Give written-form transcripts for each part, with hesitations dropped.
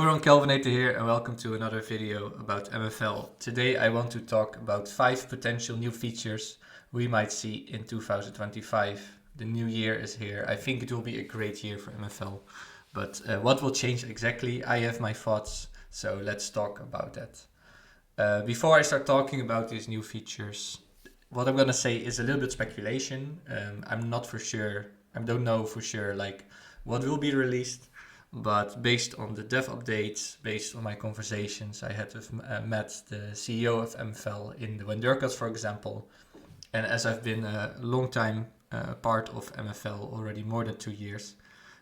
everyone, Kelvinator here and welcome to another video about MFL. Today I want to talk about 5 potential new features we might see in 2025. The new year is here. I think it will be a great year for MFL. But what will change exactly? I have my thoughts, so let's talk about that. Before I start talking about these new features, what I'm gonna say is a little bit speculation. I'm not for sure, I don't know for sure like what will be released. But based on the dev updates, based on my conversations I had with Matt, the CEO of MFL in the Wendurkas, for example, and as I've been a long time part of MFL, already more than 2 years,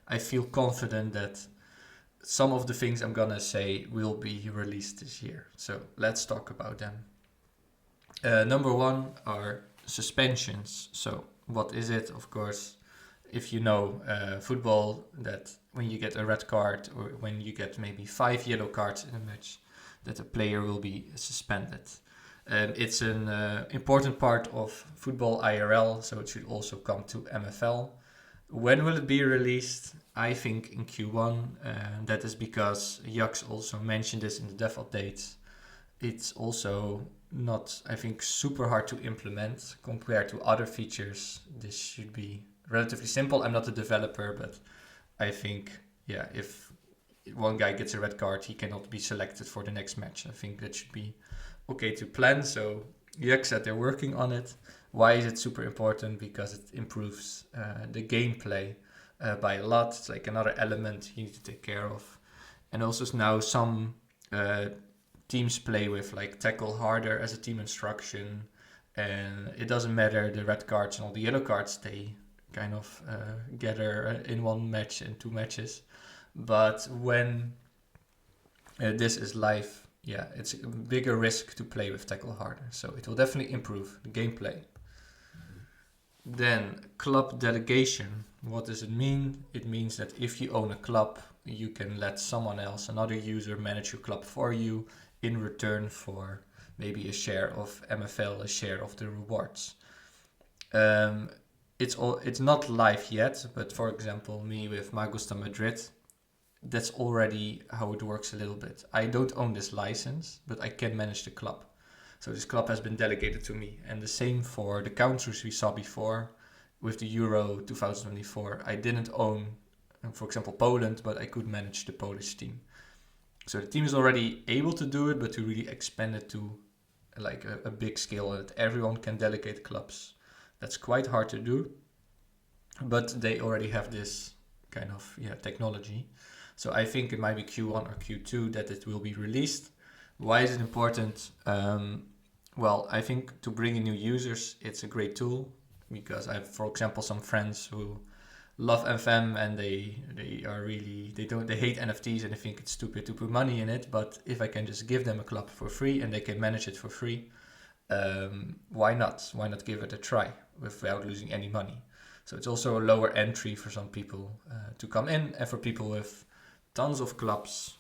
I feel confident that some of the things I'm gonna say will be released this year. So let's talk about them. Number 1 are suspensions. So what is it? Of course, if you know football, that when you get a red card or when you get maybe 5 yellow cards in a match, that a player will be suspended. It's an important part of football IRL, so it should also come to MFL. When will it be released? I think in Q1. That is because Jax also mentioned this in the dev updates. It's also not, I think, super hard to implement compared to other features. This should be relatively simple. I'm not a developer, but I think, yeah, if one guy gets a red card, he cannot be selected for the next match. I think that should be okay to plan. So Jax said they're working on it. Why is it super important? Because it improves the gameplay by a lot. It's like another element you need to take care of. And also now some teams play with like tackle harder as a team instruction. And it doesn't matter the red cards and all the yellow cards, they kind of gather in one match and 2 matches. But when this is live, yeah, it's a bigger risk to play with tackle harder. So it will definitely improve the gameplay. Then club delegation. What does it mean? It means that if you own a club, you can let someone else, another user, manage your club for you in return for maybe a share of MFL, a share of the rewards. It's not live yet, but for example, me with Magusta Madrid, that's already how it works a little bit. I don't own this license, but I can manage the club. So this club has been delegated to me. And the same for the countries we saw before with the Euro 2024. I didn't own, for example, Poland, but I could manage the Polish team. So the team is already able to do it, but to really expand it to like a big scale that everyone can delegate clubs. That's quite hard to do, but they already have this kind of technology. So I think it might be Q1 or Q2 that it will be released. Why is it important? Well, I think to bring in new users, it's a great tool because I have, for example, some friends who love FM and they hate NFTs and they think it's stupid to put money in it. But if I can just give them a club for free and they can manage it for free, why not? Why not give it a try without losing any money? So it's also a lower entry for some people to come in, and for people with tons of clubs,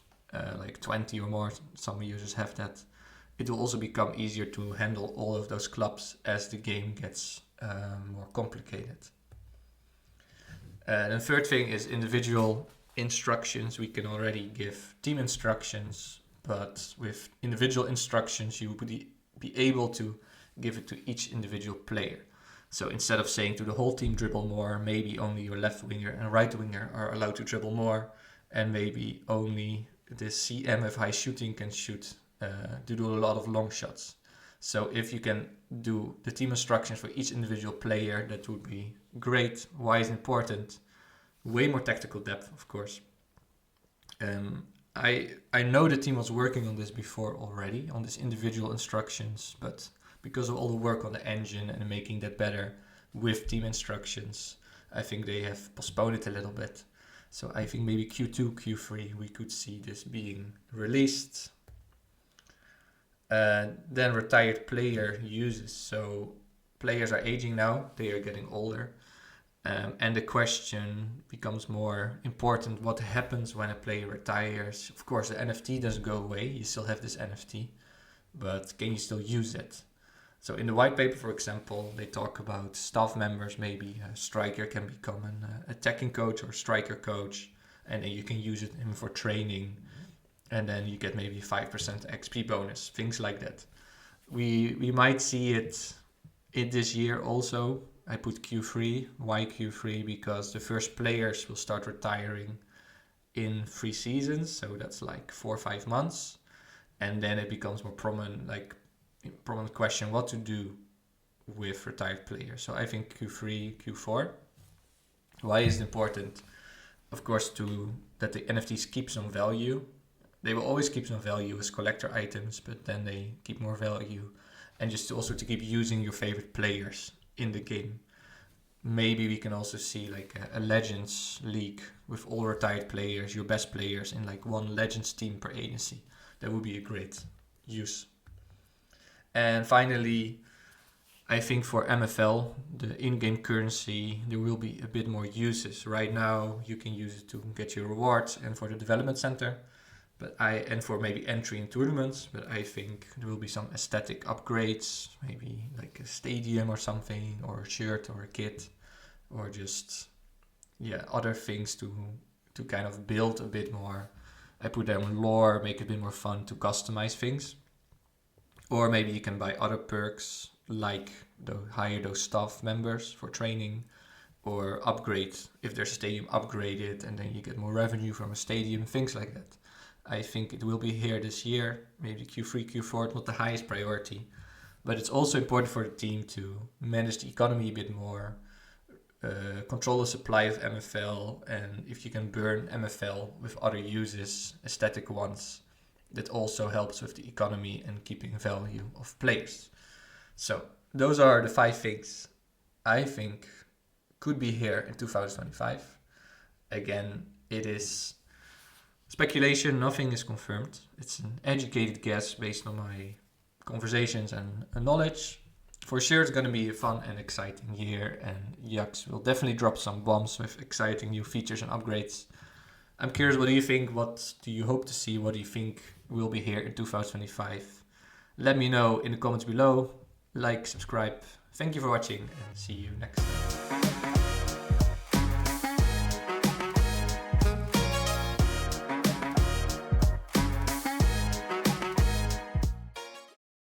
like 20 or more, some users have that. It will also become easier to handle all of those clubs as the game gets more complicated. And the third thing is individual instructions. We can already give team instructions, but with individual instructions, you would be able to give it to each individual player. So instead of saying to the whole team dribble more, maybe only your left winger and right winger are allowed to dribble more, and maybe only the CM with high shooting can shoot to do a lot of long shots. So if you can do the team instructions for each individual player, that would be great. Why is it important? Way more tactical depth, of course. I know the team was working on this before already, on these individual instructions, but because of all the work on the engine and making that better with team instructions, I think they have postponed it a little bit. So I think maybe Q2, Q3, we could see this being released. Then retired player uses. So players are aging now, they are getting older. And the question becomes more important, what happens when a player retires? Of course, the NFT doesn't go away, you still have this NFT, but can you still use it? So in the white paper, for example, they talk about staff members, maybe a striker can become an attacking coach or striker coach, and then you can use it for training and then you get maybe 5% XP bonus, things like that. We might see it in this year also. I put Q3. Why Q3? Because the first players will start retiring in 3 seasons, so that's like 4 or 5 months, and then it becomes more prominent question what to do with retired players. So I think Q3, Q4. Why is it important? Of course, that the NFTs keep some value. They will always keep some value as collector items, but then they keep more value, and just also to keep using your favorite players in the game. Maybe we can also see like a Legends League with all retired players, your best players in like one Legends team per agency. That would be a great use. And finally, I think for MFL, the in-game currency, there will be a bit more uses. Right now, you can use it to get your rewards and for the development center, and for maybe entry in tournaments. But I think there will be some aesthetic upgrades, maybe like a stadium or something, or a shirt or a kit, or just other things to kind of build a bit more. I put down lore, make it a bit more fun to customize things. Or maybe you can buy other perks, like hire those staff members for training, or upgrade if there's a stadium, upgrade it, and then you get more revenue from a stadium, things like that. I think it will be here this year, maybe Q3, Q4, it's not the highest priority, but it's also important for the team to manage the economy a bit more, control the supply of MFL, and if you can burn MFL with other uses, aesthetic ones, that also helps with the economy and keeping value of players. So those are the 5 things I think could be here in 2025. Again, it is speculation, nothing is confirmed. It's an educated guess based on my conversations and knowledge. For sure, it's going to be a fun and exciting year, and Jax will definitely drop some bombs with exciting new features and upgrades. I'm curious, what do you think? What do you hope to see? What do you think will be here in 2025? Let me know in the comments below. Like, subscribe. Thank you for watching, and see you next time.